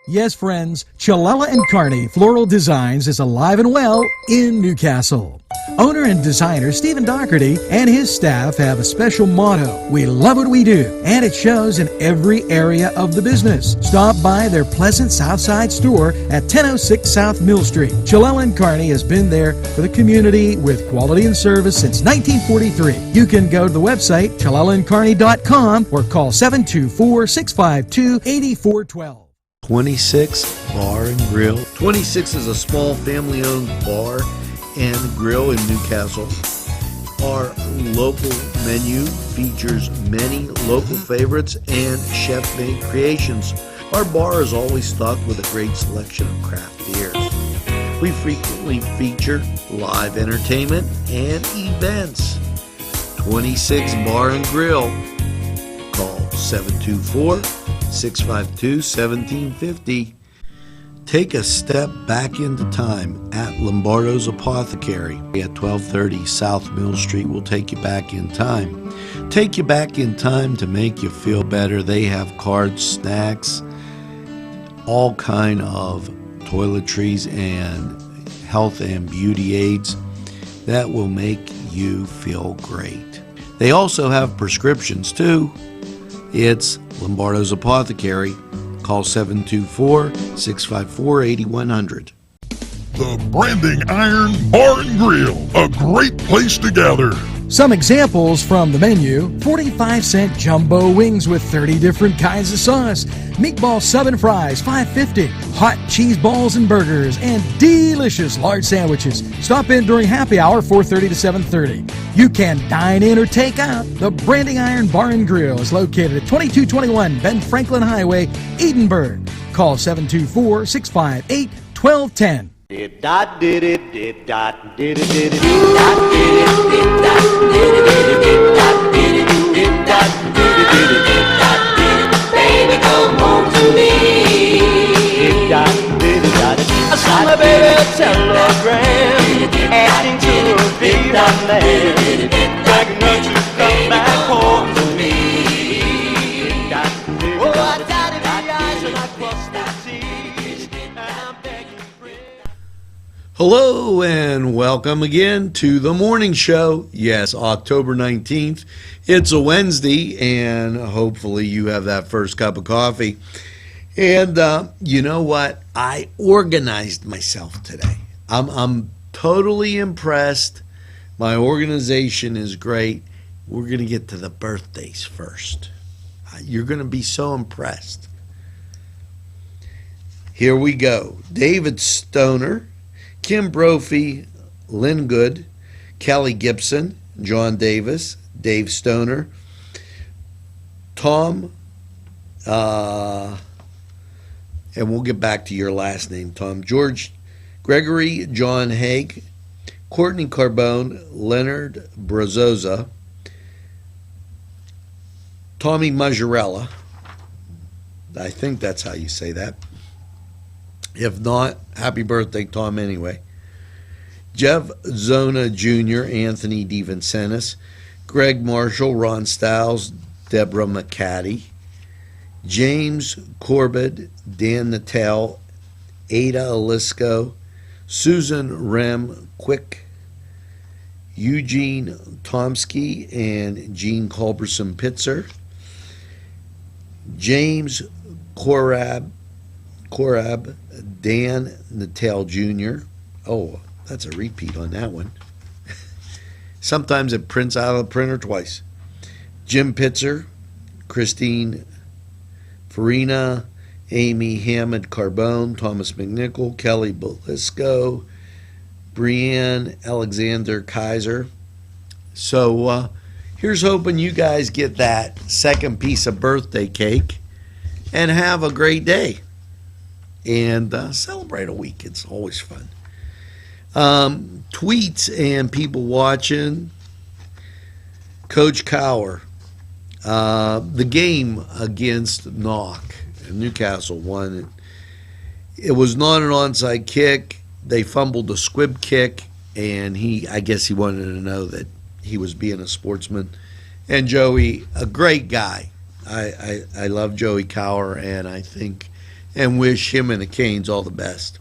Yes, friends, Chalella and Carney Floral Designs is alive and well in Newcastle. Owner and designer Stephen Doherty and his staff have a special motto: we love what we do, and it shows in every area of the business. Stop by their pleasant Southside store at 1006 South Mill Street. Chalella and Carney has been there for the community with quality and service since 1943. You can go to the website chalellaandcarney.com or call 724-652-8412. 26 Bar and Grill. 26 is a small family-owned bar and grill in Newcastle. Our local menu features many local favorites and chef-made creations. Our bar is always stocked with a great selection of craft beers. We frequently feature live entertainment and events. 26 Bar and Grill. Call 724-652-1750. Take a step back into time at Lombardo's Apothecary at 1230 South Mill Street. Will take you back in time. Take you back in time to make you feel better. They have cards, snacks, all kind of toiletries and health and beauty aids that will make you feel great. They also have prescriptions too. It's Lombardo's Apothecary. Call 724-654-8100. The Branding Iron Bar and Grill, a great place to gather. Some examples from the menu: 45-cent jumbo wings with 30 different kinds of sauce, meatball sub and fries, $5.50, hot cheese balls and burgers, and delicious large sandwiches. Stop in during happy hour, 4:30 to 7:30. You can dine in or take out. The Branding Iron Bar and Grill is located at 2221 Ben Franklin Highway, Edinburgh. Call 724-658-1210. Did dot did it did dot did it did it dot did it did dot did it did dot did it did dot did it did dot did it. Baby, come home to me. Did dot did it dot. I saw my baby telegram asking to be my man, begging her to come back home to me. Oh, I dotted the I's and I crossed the T's, and I'm begging. Hello and welcome again to the morning show. Yes, October 19th. It's a Wednesday, and hopefully you have that first cup of coffee. And you know what? I organized myself today. I'm totally impressed. My organization is great. We're going to get to the birthdays first. You're going to be so impressed. Here we go. David Stoner, Kim Brophy, Lynn Good, Kelly Gibson, John Davis, Dave Stoner, Tom, and we'll get back to your last name, Tom, George Gregory, John Haig, Courtney Carbone, Leonard Brazoza, Tommy Mazzarella. I think that's how you say that. If not, happy birthday, Tom, anyway. Jeff Zona Jr., Anthony DeVincentis, Greg Marshall, Ron Stiles, Deborah McCaddy, James Corbett, Dan Natal, Ada Alisco, Susan Rem Quick, Eugene Tomsky, and Gene Culberson Pitzer, James Korab, Dan Natal Jr. Oh, that's a repeat on that one. Sometimes it prints out of the printer twice. Jim Pitzer, Christine Farina, Amy Hammond Carbone, Thomas McNichol, Kelly Belisco, Brianne Alexander Kaiser. So here's hoping you guys get that second piece of birthday cake and have a great day. And celebrate a week. It's always fun. Tweets and people watching. Coach Cower. The game against Knock. Newcastle won. It was not an onside kick. They fumbled a squib kick, and I guess he wanted to know that he was being a sportsman. And Joey, a great guy. I love Joey Cower, and I think and wish him and the Canes all the best.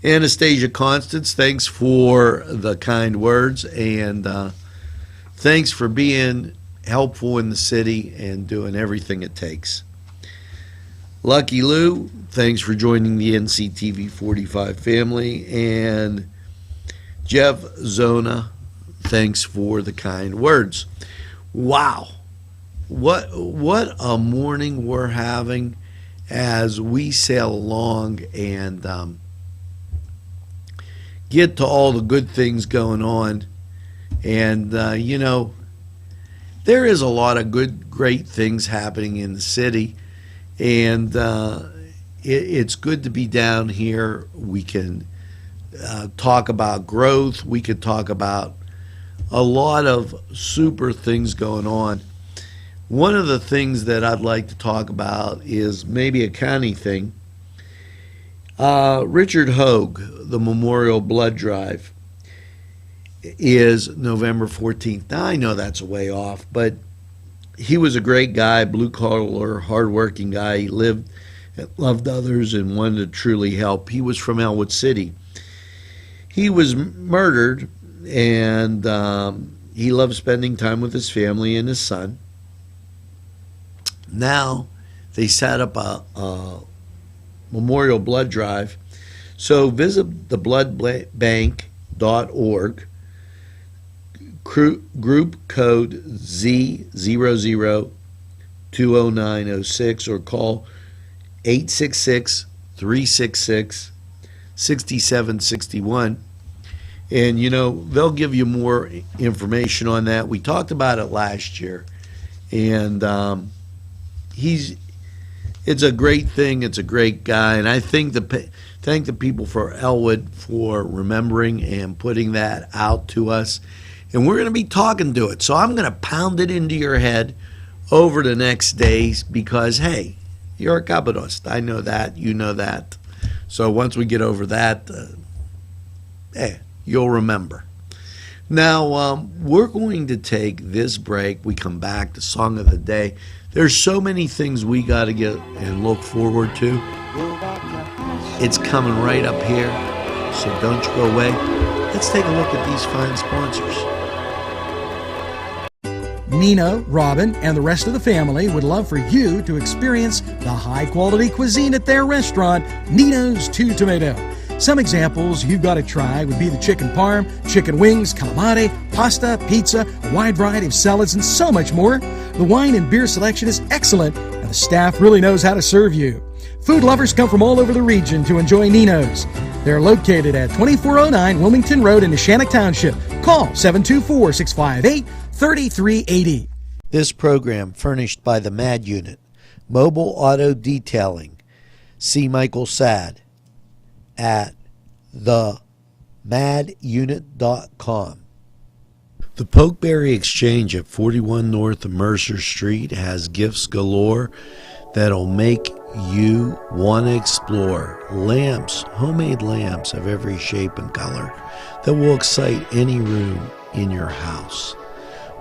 Anastasia Constance, thanks for the kind words, and thanks for being helpful in the city and doing everything it takes. Lucky Lou, thanks for joining the NCTV45 family. And Jeff Zona, thanks for the kind words. Wow. What a morning we're having as we sail along and get to all the good things going on. And, there is a lot of great things happening in the city. And it's good to be down here. We can talk about growth. We could talk about a lot of super things going on. One of the things that I'd like to talk about is maybe a county thing. Richard Hogue, the Memorial Blood Drive, is November 14th. Now, I know that's a way off, but he was a great guy, blue-collar, hard-working guy. He lived and loved others and wanted to truly help. He was from Elwood City. He was murdered, and he loved spending time with his family and his son. Now, they set up a Memorial Blood Drive. So visit thebloodbank.org. Group code Z00-20906 or call 866-366-6761. And, they'll give you more information on that. We talked about it last year. And it's a great thing. It's a great guy. And I thank the people for Elwood for remembering and putting that out to us. And we're going to be talking to it. So I'm going to pound it into your head over the next days because, hey, you're a Capitalist. I know that. You know that. So once we get over that, you'll remember. Now, we're going to take this break. We come back to Song of the Day. There's so many things we got to get and look forward to. It's coming right up here. So don't you go away. Let's take a look at these fine sponsors. Nina, Robin, and the rest of the family would love for you to experience the high-quality cuisine at their restaurant, Nino's Two Tomato. Some examples you've got to try would be the chicken parm, chicken wings, calamari, pasta, pizza, a wide variety of salads, and so much more. The wine and beer selection is excellent, and the staff really knows how to serve you. Food lovers come from all over the region to enjoy Nino's. They're located at 2409 Wilmington Road in Neshannock Township. Call 724-658-3380. This program furnished by the MAD Unit, Mobile Auto Detailing. See Michael Sad at themadunit.com. The Pokeberry Exchange at 41 North Mercer Street has gifts galore that'll make you want to explore. Lamps, homemade lamps of every shape and color that will excite any room in your house.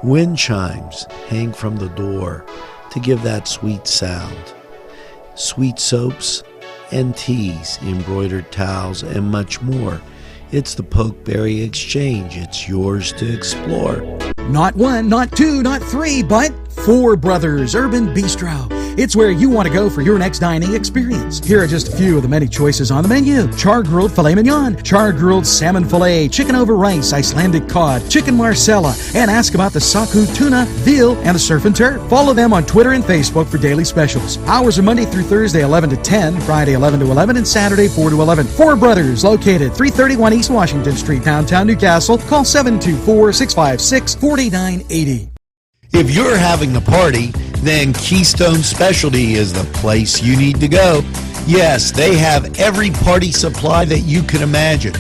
Wind chimes hang from the door to give that sweet sound. Sweet soaps and teas, embroidered towels, and much more. It's the Pokeberry Exchange. It's yours to explore. Not one, not two, not three, but Four Brothers Urban Bistro. It's where you want to go for your next dining experience. Here are just a few of the many choices on the menu. Char-grilled filet mignon, char-grilled salmon filet, chicken over rice, Icelandic cod, chicken marsala, and ask about the saku tuna, veal, and the surf and turf. Follow them on Twitter and Facebook for daily specials. Hours are Monday through Thursday 11 to 10, Friday 11 to 11, and Saturday 4 to 11. Four Brothers, located 331 East Washington Street, downtown Newcastle. Call 724-656-4980. If you're having a party, then Keystone Specialty is the place you need to go. Yes, they have every party supply that you can imagine.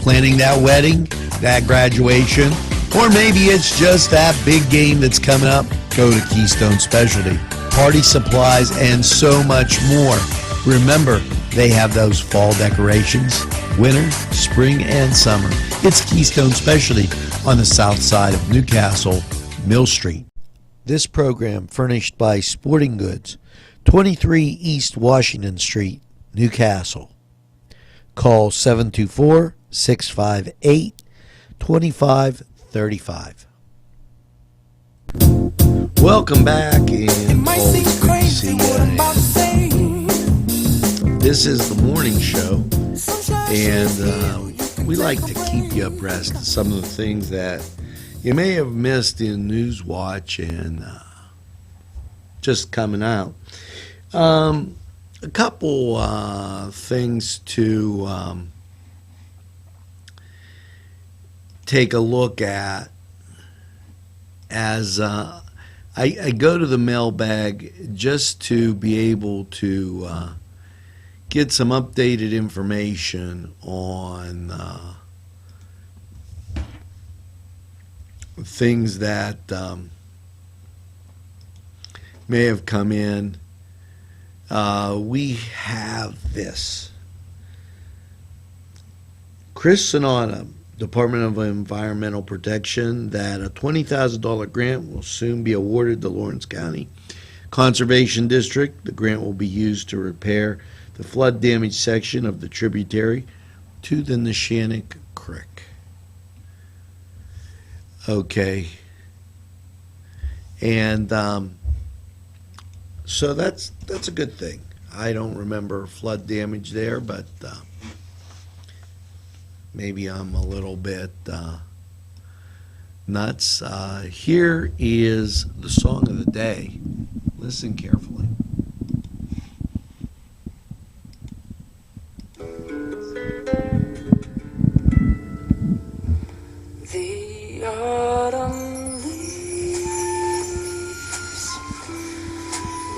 Planning that wedding, that graduation, or maybe it's just that big game that's coming up, go to Keystone Specialty. Party supplies and so much more. Remember, they have those fall decorations, winter, spring, and summer. It's Keystone Specialty on the south side of Newcastle, Mill Street. This program furnished by Sporting Goods, 23 East Washington Street, Newcastle. Call 724-658-2535. Welcome back, and always good to see you. This is the morning show, and we like to keep you abreast of some of the things that you may have missed in News Watch and just coming out. A couple things to take a look at as I go to the mailbag just to be able to get some updated information on things that may have come in. We have this. Chris Sonata, Department of Environmental Protection, that a $20,000 grant will soon be awarded to Lawrence County Conservation District. The grant will be used to repair the flood damaged section of the tributary to the Neshannock Creek. Okay. And so that's a good thing. I don't remember flood damage there, but maybe I'm a little bit nuts. Here is the song of the day. Listen carefully. The autumn leaves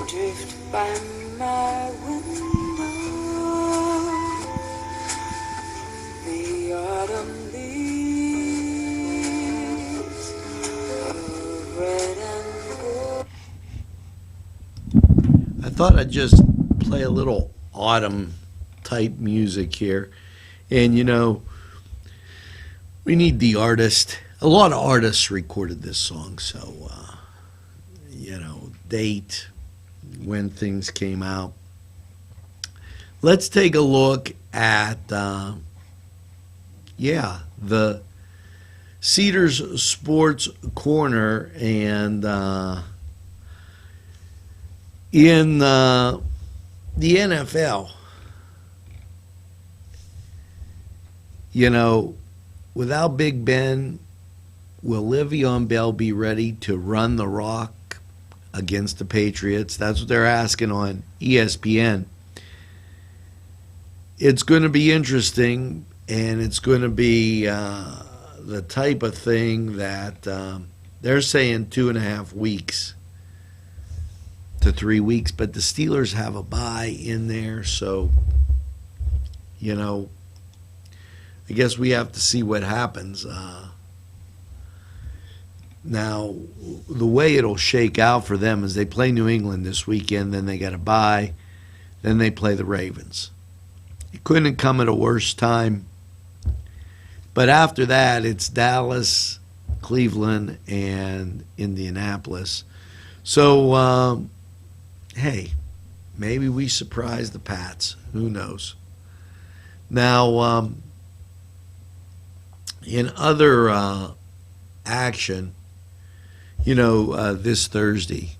drift by my window. The autumn leaves are red and gold. I thought I'd just play a little autumn type music here. And you know, we need the artist. A lot of artists recorded this song, so date, when things came out. Let's take a look at the Cedars Sports Corner, and in the NFL, without Big Ben, will Le'Veon Bell be ready to run the rock against the Patriots? That's what they're asking on ESPN. It's going to be interesting, and it's going to be the type of thing that they're saying 2.5 weeks to 3 weeks, but the Steelers have a bye in there, so I guess we have to see what happens. Now, the way it'll shake out for them is they play New England this weekend, then they got a bye, then they play the Ravens. It couldn't come at a worse time. But after that, it's Dallas, Cleveland, and Indianapolis. So, hey, maybe we surprise the Pats. Who knows? Now, in other action, this Thursday,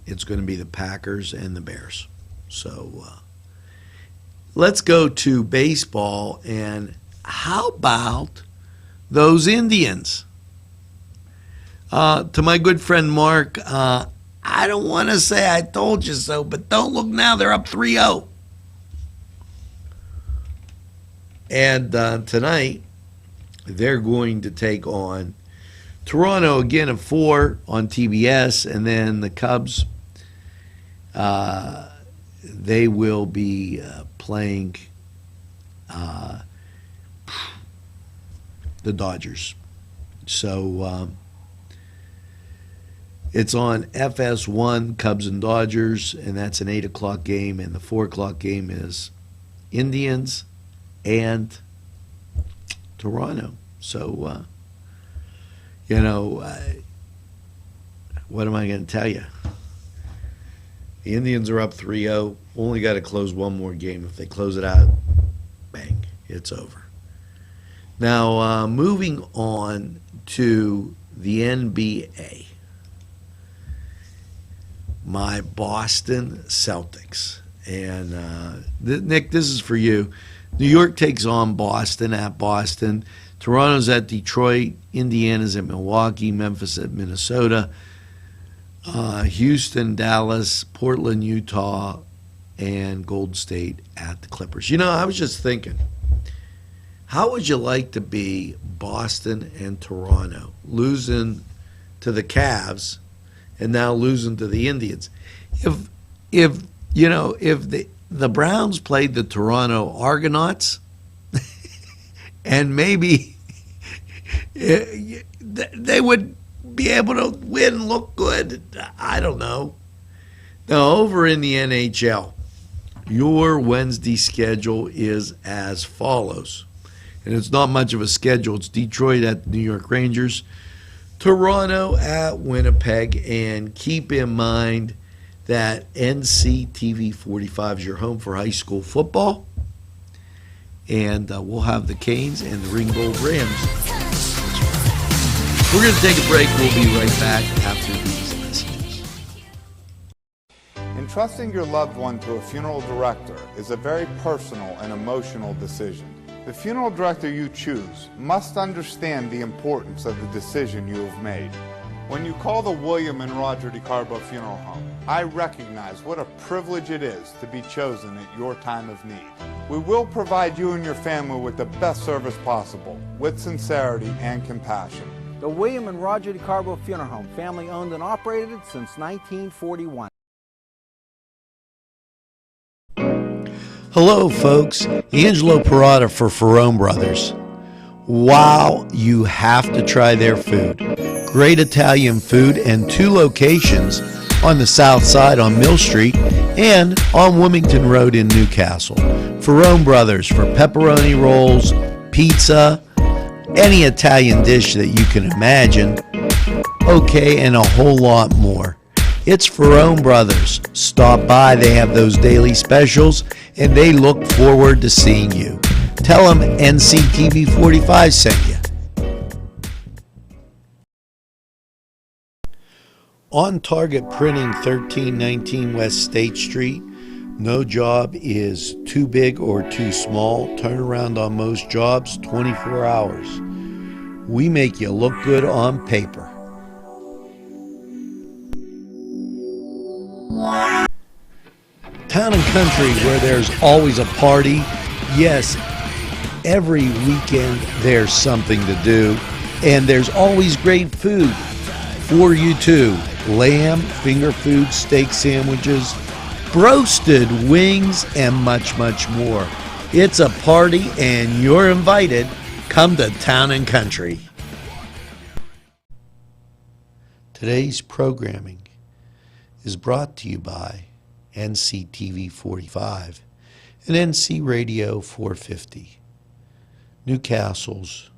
it's going to be the Packers and the Bears. So let's go to baseball, and how about those Indians? To my good friend Mark, I don't want to say I told you so, but don't look now, they're up 3-0. And tonight, they're going to take on Toronto again at 4 on TBS, and then the Cubs, they will be playing the Dodgers. So it's on FS1, Cubs and Dodgers, and that's an 8 o'clock game, and the 4 o'clock game is Indians and Toronto. So, what am I going to tell you? The Indians are up 3-0. Only got to close one more game. If they close it out, bang, it's over. Now, moving on to the NBA. My Boston Celtics. And Nick, this is for you. New York takes on Boston at Boston. Toronto's at Detroit. Indiana's at Milwaukee. Memphis at Minnesota. Houston, Dallas, Portland, Utah, and Golden State at the Clippers. You know, I was just thinking, how would you like to be Boston and Toronto, losing to the Cavs and now losing to the Indians? If the Browns played the Toronto Argonauts, and maybe they would be able to win, look good. I don't know. Now, over in the NHL, your Wednesday schedule is as follows. And it's not much of a schedule. It's Detroit at the New York Rangers, Toronto at Winnipeg, and keep in mind that NCTV45 is your home for high school football. And we'll have the Canes and the Ring Gold Rams. We're going to take a break. We'll be right back after these messages. Entrusting your loved one to a funeral director is a very personal and emotional decision. The funeral director you choose must understand the importance of the decision you have made. When you call the William and Roger DeCarbo Funeral Home, I recognize what a privilege it is to be chosen at your time of need. We will provide you and your family with the best service possible, with sincerity and compassion. The William and Roger DeCarbo Funeral Home, family owned and operated since 1941. Hello, folks. Angelo Parada for Ferrone Brothers. Wow, you have to try their food. Great Italian food and 2 locations on the south side on Mill Street and on Wilmington Road in Newcastle. Ferrone Brothers for pepperoni rolls, pizza, any Italian dish that you can imagine, okay, and a whole lot more. It's Ferrone Brothers. Stop by. They have those daily specials, and they look forward to seeing you. Tell them NCTV45 sent you. On Target Printing, 1319 West State Street. No job is too big or too small. Turnaround on most jobs, 24 hours. We make you look good on paper. Town and country where there's always a party. Yes, every weekend there's something to do. And there's always great food for you too. Lamb, finger food, steak sandwiches, roasted wings, and much, much more. It's a party and you're invited. Come to Town and Country. Today's programming is brought to you by NCTV45 and NC Radio 450, Newcastle's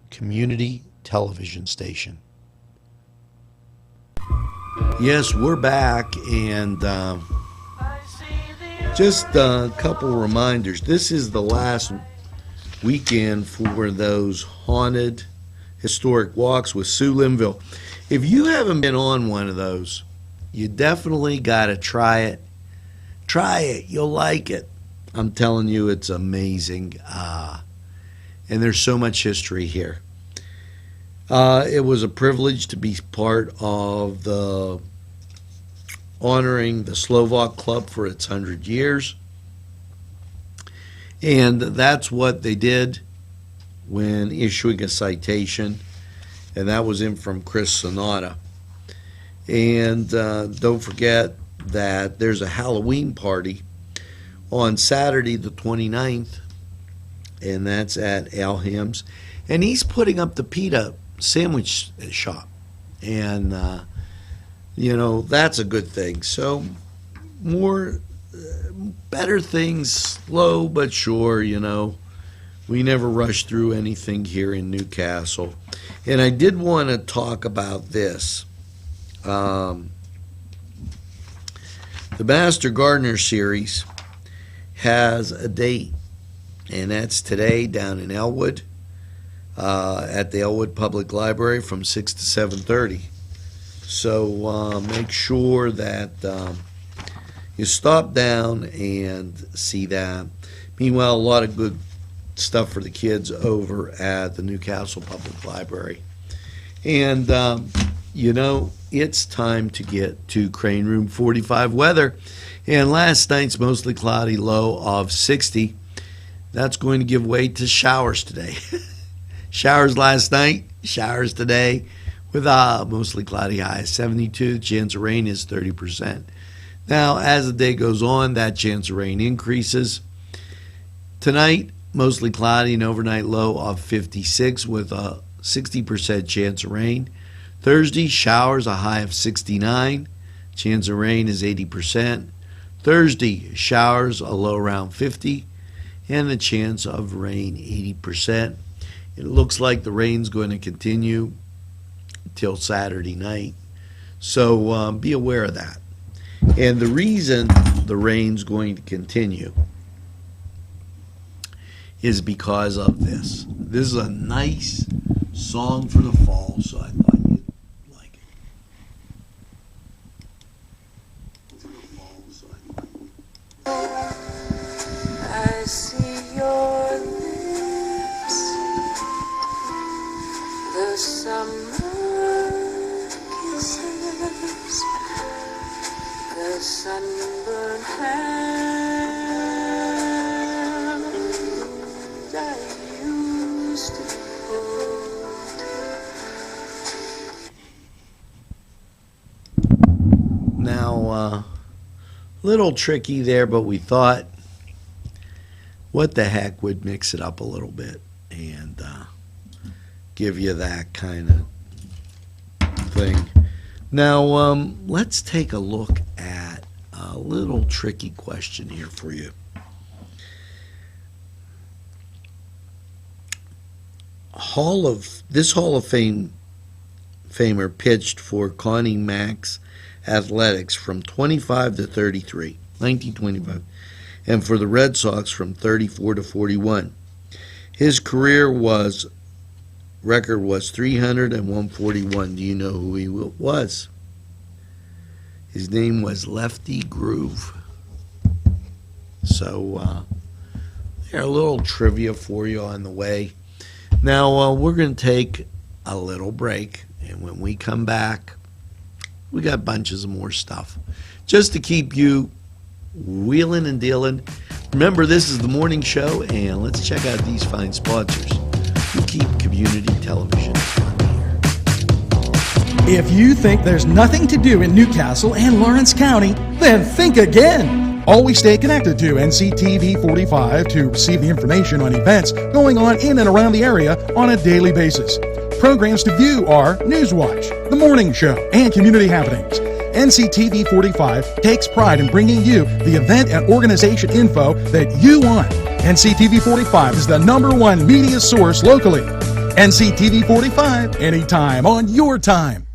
community television station. Yes, we're back, and just a couple reminders. This is the last weekend for those haunted historic walks with Sue Linville. If you haven't been on one of those, you definitely got to try it. Try it. You'll like it. I'm telling you, it's amazing. And there's so much history here. It was a privilege to be part of the honoring the Slovak Club for its 100 years. And that's what they did when issuing a citation. And that was in from Chris Sonata. And don't forget that there's a Halloween party on Saturday the 29th, and that's at Al Ham's. And he's putting up the pita sandwich shop. And, that's a good thing. So more, better things, slow but sure, We never rush through anything here in Newcastle. And I did want to talk about this. The Master Gardener Series has a date, and that's today down in Elwood at the Elwood Public Library from 6 to 7:30. So make sure that you stop down and see that. Meanwhile, a lot of good stuff for the kids over at the Newcastle Public Library. And, it's time to get to Crane Room 45 weather. And last night's mostly cloudy, low of 60. That's going to give way to showers today. Showers last night, showers today, with a mostly cloudy high of 72. Chance of rain is 30%. Now, as the day goes on, that chance of rain increases. Tonight, mostly cloudy and overnight low of 56 with a 60% chance of rain. Thursday, showers, a high of 69. Chance of rain is 80%. Thursday, showers, a low around 50. And the chance of rain, 80%. It looks like the rain's going to continue till Saturday night. So be aware of that. And the reason the rain's going to continue is because of this. This is a nice song for the fall, so I thought you'd like it. I see your lips, the summer kisses, the sunburned hands I used to hold. Now, little tricky there, but we thought, what the heck, would mix it up a little bit and give you that kind of thing. Now, let's take a look at a little tricky question here for you. This Hall of Famer pitched for Connie Mack's Athletics from 25 to 33, 1925, and for the Red Sox from 34 to 41. His career record was 300 and 141. Do you know who he was? His name was Lefty Groove. So there's a little trivia for you on the way. Now we're going to take a little break, and when we come back, we got bunches of more stuff just to keep you wheeling and dealing. Remember, this is the morning show, and let's check out these fine sponsors who keep community television on the air. If you think there's nothing to do in Newcastle and Lawrence County, then think again. Always stay connected to NCTV45 to receive the information on events going on in and around the area on a daily basis. Programs to view are Newswatch, The Morning Show, and Community Happenings. NCTV45 takes pride in bringing you the event and organization info that you want. NCTV45 is the #1 media source locally. NCTV45, anytime on your time.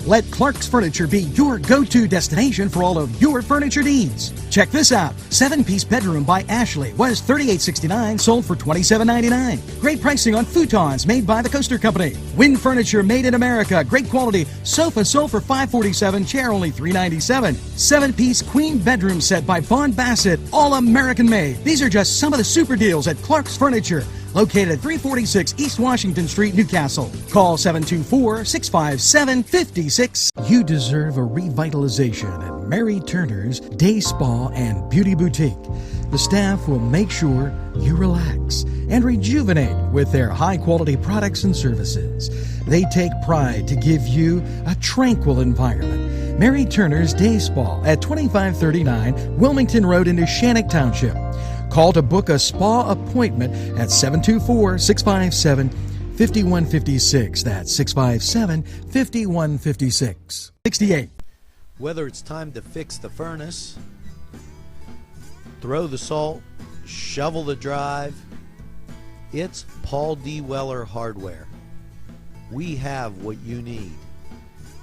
Let Clark's Furniture be your go-to destination for all of your furniture needs. Check this out. 7-piece bedroom by Ashley was $38.69, sold for $27.99. Great pricing on futons made by the Coaster Company. Wind furniture made in America. Great quality. Sofa sold for $547, chair only $397. 7-piece queen bedroom set by Vaughn Bassett, all American made. These are just some of the super deals at Clark's Furniture, located at 346 East Washington Street, Newcastle. Call 724-657-56. You deserve a revitalization at Mary Turner's Day Spa and Beauty Boutique. The staff will make sure you relax and rejuvenate with their high-quality products and services. They take pride to give you a tranquil environment. Mary Turner's Day Spa at 2539 Wilmington Road in Shannock Township. Call to book a spa appointment at 724-657-5156. That's 657-5156. 68. Whether it's time to fix the furnace, throw the salt, shovel the drive, it's Paul D. Weller Hardware. We have what you need.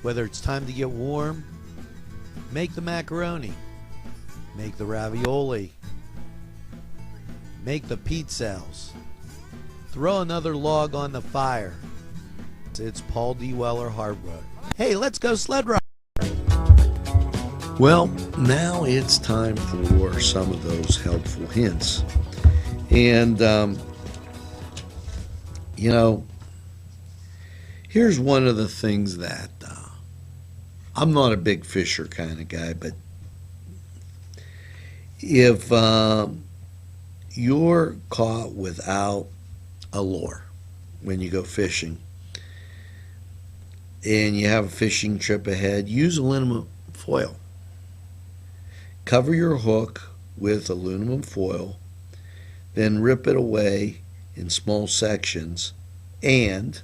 Whether it's time to get warm, Make the macaroni. Make the ravioli. Make the pizzelles. Throw another log on the fire. It's Paul D. Weller Hard Road. Hey, let's go sled ride. Well, now it's time for some of those helpful hints. And, here's one of the things that I'm not a big fisher kind of guy, but if you're caught without a lure when you go fishing and you have a fishing trip ahead, use aluminum foil. Cover your hook with aluminum foil, then rip it away in small sections, and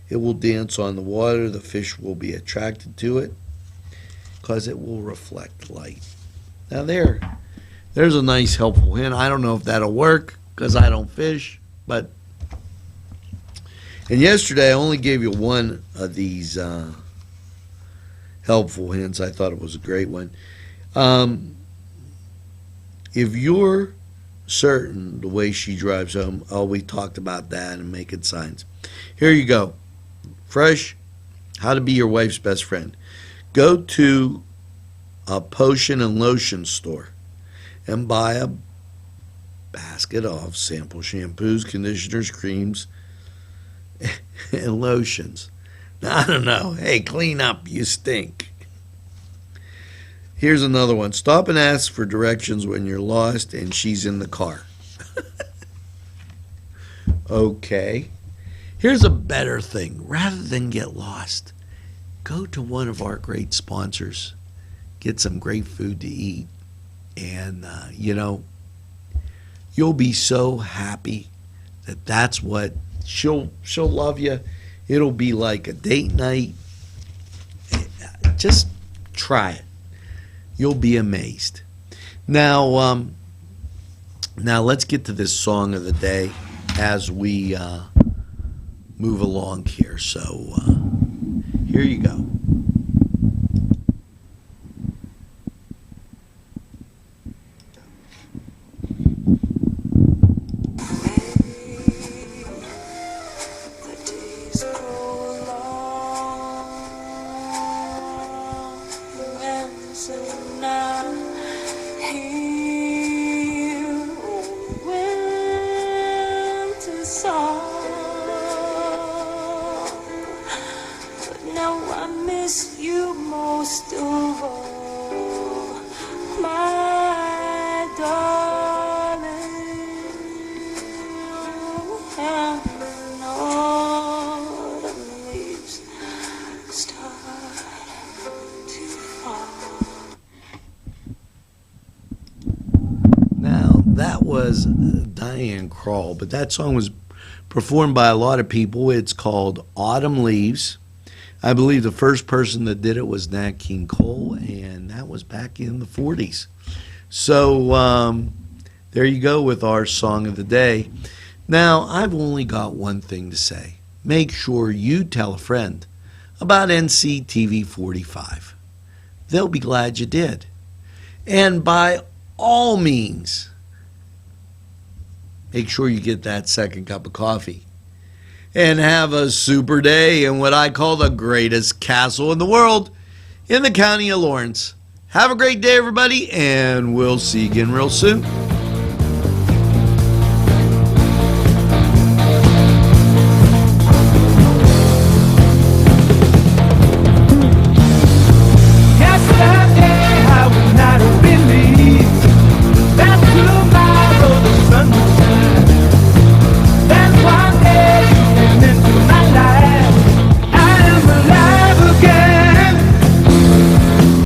it will dance on the water. The fish will be attracted to it because it will reflect light. Now there's a nice helpful hint. I don't know if that'll work because I don't fish, but and yesterday I only gave you one of these helpful hints. I thought it was a great one. If you're certain the way she drives home, we talked about that and making signs. Here you go. Fresh, how to be your wife's best friend. Go to a potion and lotion store and buy a basket of sample shampoos, conditioners, creams, and lotions. Now, I don't know. Hey, clean up. You stink. Here's another one. Stop and ask for directions when you're lost and she's in the car. Okay. Here's a better thing. Rather than get lost, go to one of our great sponsors. Get some great food to eat. And, you'll be so happy that that's what she'll love you. It'll be like a date night. Just try it. You'll be amazed. Now let's get to this song of the day as we move along here. So here you go. The days grow long, and so now hear winter song. But now I miss you most of all, my darling. And autumn leaves start to fall. Now, that was Diane Krall, but that song was performed by a lot of people. It's called Autumn Leaves. I believe the first person that did it was Nat King Cole, and that was back in the 40s. So there you go with our song of the day. Now, I've only got one thing to say. Make sure you tell a friend about NCTV45. They'll be glad you did. And by all means, make sure you get that second cup of coffee. And have a super day in what I call the greatest castle in the world in the county of Lawrence. Have a great day, everybody, and we'll see you again real soon.